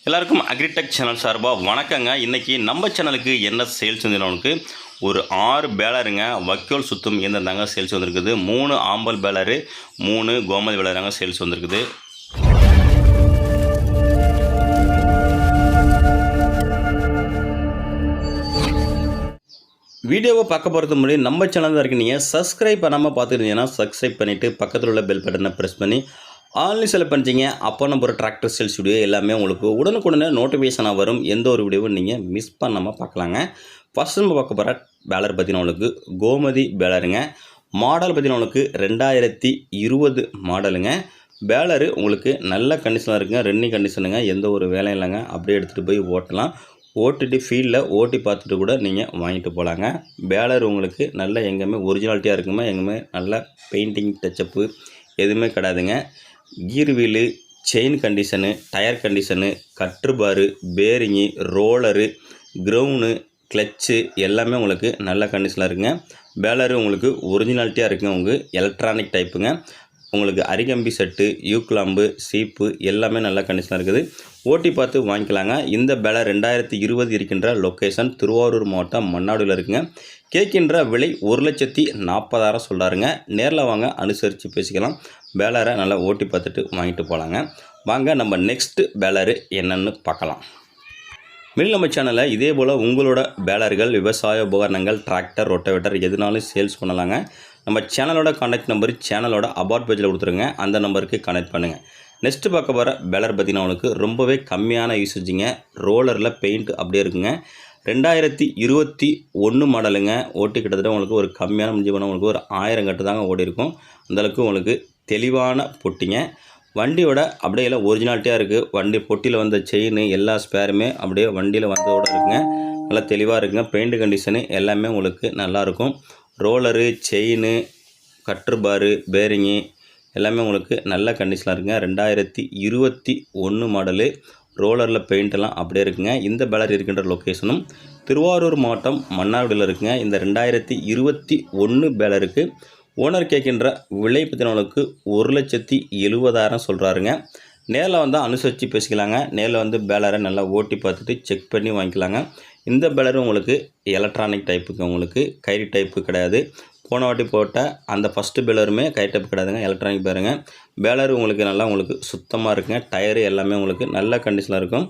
எல்லாருக்கும் agritech channel சார்பாக வணக்கங்க. இன்றைக்கி நம்ம சேனலுக்கு என்ன சேல்ஸ் வந்துருக்கு, ஒரு 6 பேலருங்க வக்கோல் சுத்தும் இயந்திரம் தாங்க சேல்ஸ் வந்திருக்குது. 3 ஆம்பல் பேலரு, 3 கோமதி பேலருங்க சேல்ஸ் வந்திருக்குது. வீடியோவை பார்க்க போகிறது முன்னாடி நம்ம சேனல் தான் நீங்கள் சப்ஸ்கிரைப் பண்ணாமல் பார்த்துருந்தீங்கன்னா சப்ஸ்கிரைப் பண்ணிவிட்டு பக்கத்தில் உள்ள பெல் பட்டனை ப்ரெஸ் பண்ணி ஆன்லைன் செலக்ட் பண்ணிட்டீங்க. அப்போ நம்ம ஒரு டிராக்டர் சேல்ஸ் வீடியோ எல்லாமே உங்களுக்கு உடனுக்குடனே நோட்டிஃபிகேஷனாக வரும். எந்த ஒரு வீடியோவும் நீங்கள் மிஸ் பண்ணாமல் பார்க்கலாங்க. ஃபஸ்ட் நம்ம பார்க்க போகிற பேலர் பார்த்தீங்கன்னா உங்களுக்கு கோமதி பேலருங்க. மாடல் பார்த்தீங்கன்னா உங்களுக்கு 2020 மாடலுங்க. பேலரு உங்களுக்கு நல்ல கண்டிஷனாக இருக்குங்க, ரன்னிங் கண்டிஷனுங்க, எந்த ஒரு வேலையும் இல்லைங்க. அப்படியே எடுத்துகிட்டு போய் ஓட்டலாம். ஓட்டிட்டு ஃபீல்டில் ஓட்டி பார்த்துட்டு கூட நீங்கள் வாங்கிட்டு போகலாங்க. பேலர் உங்களுக்கு நல்ல எங்கேயுமே ஒரிஜினாலிட்டியாக இருக்குமா, எங்கேயுமே நல்ல பெயிண்டிங் டச்சப்பு எதுவுமே கிடையாதுங்க. Gear wheel, chain condition, tyre condition, கட்ருபாரு, பேரிங்கு, ரோலரு, கிரவுண்டு, கிளச்சு எல்லாமே உங்களுக்கு நல்ல கண்டிஷனாக இருக்குங்க. பேலரு உங்களுக்கு ஒரிஜினாலிட்டியாக இருக்குங்க. உங்களுக்கு எலக்ட்ரானிக் டைப்புங்க. உங்களுக்கு அரிகம்பி செட்டு, யூக்லாம்பு, சீப்பு எல்லாமே நல்ல கண்டிஷனாக இருக்குது. ஓட்டி பார்த்து வாங்கிக்கலாங்க. இந்த பேலர் 2020 இருக்கின்ற லொக்கேஷன் திருவாரூர் மாவட்டம் மன்னாடியில் இருக்குங்க. கேட்கின்ற விலை 1,40,000 சொல்கிறாருங்க. நேரில் வாங்க, அனுசரித்து பேசிக்கலாம். பேலரை நல்லா ஓட்டி பார்த்துட்டு வாங்கிட்டு போகலாங்க. வாங்க நம்ம நெக்ஸ்ட்டு பேலரு என்னென்னு பார்க்கலாம். மேலும் நம்ம சேனலில் இதே போல் உங்களோட பேலர்கள், விவசாய உபகரணங்கள், டிராக்டர், ரொட்டவேட்டர் எதுனாலும் சேல்ஸ் பண்ணலாங்க. நம்ம சேனலோட கான்டாக்ட் நம்பர் சேனலோட அபார்ட் பேஜில் கொடுத்துருங்க. அந்த நம்பருக்கு கனெக்ட் பண்ணுங்கள். நெக்ஸ்ட்டு பார்க்க போகிற பேலர் பார்த்தீங்கன்னா உங்களுக்கு ரொம்பவே கம்மியான யூசேஜிங்க. ரோலரில் பெயிண்ட் அப்படியே இருக்குங்க. 2021 மாடலுங்க. ஓட்டி கிட்டத்தட்ட உங்களுக்கு ஒரு கம்மியான முடிஞ்சு பண்ண உங்களுக்கு ஒரு 1000 கட்டு தாங்க ஓடி இருக்கும். அந்தளவுக்கு உங்களுக்கு தெளிவான பொட்டிங்க. வண்டியோட அப்படியே எல்லாம் ஒரிஜினாலிட்டியாக இருக்குது. வண்டி பொட்டியில் வந்த செயின் எல்லா ஸ்பேருமே அப்படியே வண்டியில் வந்ததோடு இருக்குங்க. நல்லா தெளிவாக இருக்குங்க. பெயிண்ட் கண்டிஷனு எல்லாமே உங்களுக்கு நல்லாயிருக்கும். ரோலரு, செயின், கட்ருபாரு, பேரிங்கு எல்லாமே உங்களுக்கு நல்ல கண்டிஷனாக இருக்குங்க. 2021 மாடலு. ரோலரில் பெயிண்டெல்லாம் அப்படியே இருக்குங்க. இந்த பேலர் இருக்கின்ற லொக்கேஷனும் திருவாரூர் மாவட்டம் மன்னார்குடியில் இருக்குங்க. இந்த 2021 பேலருக்கு ஓனர் கேட்கின்ற விலை பற்றினவங்களுக்கு 1,70,000 சொல்கிறாருங்க. நேரில் வந்தால் அனுசரித்து பேசிக்கலாங்க. நேரில் வந்து பேலரை நல்லா ஓட்டி பார்த்துட்டு செக் பண்ணி வாங்கிக்கலாங்க. இந்த பேலரு உங்களுக்கு எலக்ட்ரானிக் டைப்புக்கு, உங்களுக்கு கயிறு டைப்பு கிடையாது. போன வாட்டி போட்ட அந்த ஃபஸ்ட்டு பேலருமே கயிறு டைப்பு கிடையாதுங்க, எலக்ட்ரானிக் பேருங்க. பேலரு உங்களுக்கு நல்லா உங்களுக்கு சுத்தமாக இருக்குங்க. டயரு எல்லாமே உங்களுக்கு நல்ல கண்டிஷனில் இருக்கும்.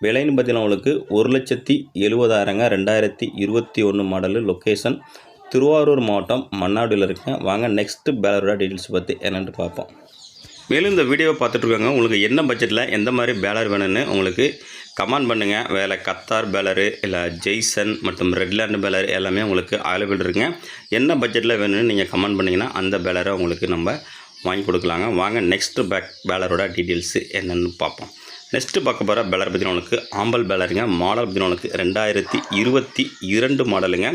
விலைன்னு பார்த்தீங்கன்னா உங்களுக்கு 1,70,000ங்க. 2021 மாடலு. லொக்கேஷன் திருவாரூர் மாவட்டம் மன்னாடியில் இருக்குங்க. வாங்க நெக்ஸ்ட்டு பேலரோட டீட்டெயில்ஸ் பற்றி என்னென்னு பார்ப்போம். மேலும் இந்த வீடியோவை பார்த்துட்ருக்காங்க. உங்களுக்கு என்ன பட்ஜெட்டில் எந்த மாதிரி பேலர் வேணும்னு உங்களுக்கு கமெண்ட் பண்ணுங்கள். வேலை கத்தார் பேலரு, இல்லை ஜெய்சன் மற்றும் ரெட்லேண்ட் பேலர் எல்லாமே உங்களுக்கு அவைலபிள் இருக்குங்க. என்ன பட்ஜெட்டில் வேணும்னு நீங்கள் கமெண்ட் பண்ணிங்கன்னா அந்த பேலரை உங்களுக்கு நம்ம வாங்கி கொடுக்கலாங்க. வாங்க நெக்ஸ்ட்டு பேலரோட டீட்டெயில்ஸு என்னென்னு பார்ப்போம். நெக்ஸ்ட்டு பார்க்க போகிற பேலர் பற்றின உங்களுக்கு ஆம்பல் பேலருங்க. மாடல் பற்றின உங்களுக்கு 2022 மாடலுங்க.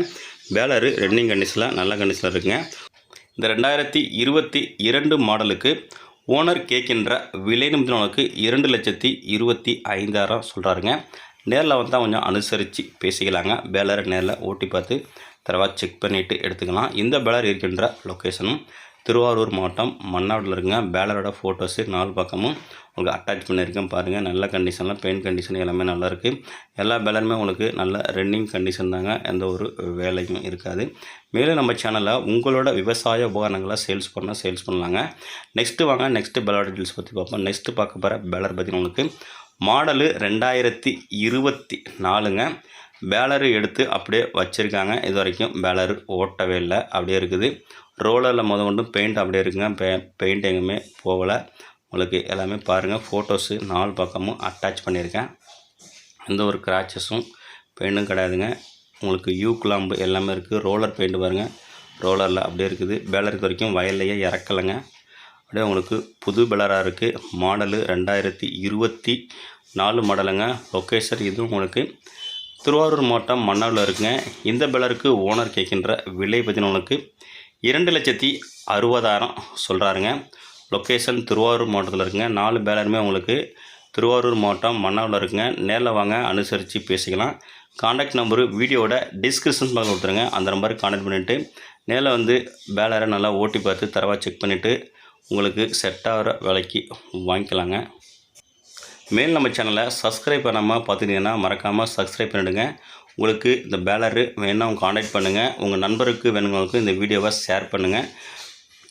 பேலரு ரன்னிங் கண்டிஷனில் நல்ல கண்டிஷனில் இருக்குங்க. இந்த 2022 மாடலுக்கு ஓனர் கேட்கின்ற விலை நிமிடங்களுக்கு 2,25,000 சொல்கிறாருங்க. நேரில் வந்தால் கொஞ்சம் அனுசரித்து பேசிக்கலாங்க. பேலரை நேரில் ஓட்டி பார்த்து தரவா செக் பண்ணிவிட்டு எடுத்துக்கலாம். இந்த பேலர் இருக்கின்ற லொக்கேஷனும் திருவாரூர் மாவட்டம் மன்னாடியில் இருக்குங்க. பேலரோட ஃபோட்டோஸு 4 பக்கமும் உங்களுக்கு அட்டாச் பண்ணியிருக்கேன் பாருங்கள். நல்ல கண்டிஷனில் பெயிண்ட் கண்டிஷன் எல்லாமே நல்லாயிருக்கு. எல்லா பேலருமே உங்களுக்கு நல்ல ரன்னிங் கண்டிஷன் தாங்க, எந்த ஒரு வேலையும் இருக்காது. மேலும் நம்ம சேனலில் உங்களோட விவசாய உபகரணங்களை சேல்ஸ் பண்ணலாங்க. நெக்ஸ்ட்டு வாங்க நெக்ஸ்ட்டு பேலர் டீட்டெயில்ஸ் பற்றி பார்ப்போம். நெக்ஸ்ட்டு பார்க்க போகிற பேலர் பற்றி உங்களுக்கு மாடலு 2024ங்க. பேலரு எடுத்து அப்படியே வச்சுருக்காங்க. இது வரைக்கும் பேலரு ஓட்டவே இல்லை, அப்படியே இருக்குது. ரோலரில் கொண்டும் பெயிண்ட் அப்படியே இருக்குங்க. பெயிண்ட் எங்குமே போகலை. உங்களுக்கு எல்லாமே பாருங்கள். ஃபோட்டோஸு 4 பக்கமும் அட்டாச் பண்ணியிருக்கேன். எந்த ஒரு கிராச்சஸும் பெயிண்ட்டும் கிடையாதுங்க. உங்களுக்கு யூக்லாம்பு எல்லாமே இருக்குது. ரோலர் பெயிண்ட் பாருங்கள், ரோலரில் அப்படியே இருக்குது. பேலருக்கு வரைக்கும் வயல்லையே இறக்கலைங்க. அப்படியே உங்களுக்கு புது பேலராக இருக்குது. மாடலு 2024 மாடலுங்க. லொக்கேஷன் இதுவும் உங்களுக்கு திருவாரூர் மாவட்டம் மன்னாடியில் இருக்குங்க. இந்த பேலருக்கு ஓனர் கேட்கின்ற விலை பற்றின உங்களுக்கு 2,60,000 சொல்கிறாருங்க. லொக்கேஷன் திருவாரூர் மாவட்டத்தில் இருக்குங்க. 4 பேலருமே உங்களுக்கு திருவாரூர் மாவட்டம் மன்னாடியில் இருக்குங்க. நேரில் வாங்க, அனுசரித்து பேசிக்கலாம். கான்டாக்ட் நம்பரு வீடியோட டிஸ்கிரிப்ஷன் பாக்ஸில் கொடுத்துருங்க. அந்த நம்பருக்கு கான்டாக்ட் பண்ணிவிட்டு நேரில் வந்து பேலரை நல்லா ஓட்டி பார்த்து தரவாக செக் பண்ணிவிட்டு உங்களுக்கு செட் ஆகிற விலைக்கு வாங்கிக்கலாங்க. மேல் நம்ம சேனலை சப்ஸ்கிரைப் பண்ணாமல் பார்த்துட்டீங்கன்னா மறக்காமல் சப்ஸ்கிரைப் பண்ணிவிடுங்க. உங்களுக்கு இந்த பேலரு வேணால் அவங்க காண்டாக்ட் பண்ணுங்கள். உங்கள் நண்பருக்கு வேணுங்களுக்கு இந்த வீடியோவை ஷேர் பண்ணுங்கள்.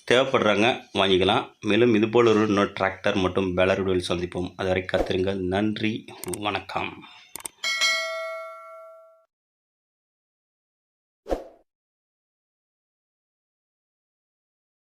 தேவைப்படுறாங்க வாங்கிக்கலாம். மேலும் இதுபோல் ஒரு இன்னொரு டிராக்டர் மற்றும் பேலர் வீடியோவில் சந்திப்போம். அதுவரை காத்திருங்கள். நன்றி, வணக்கம்.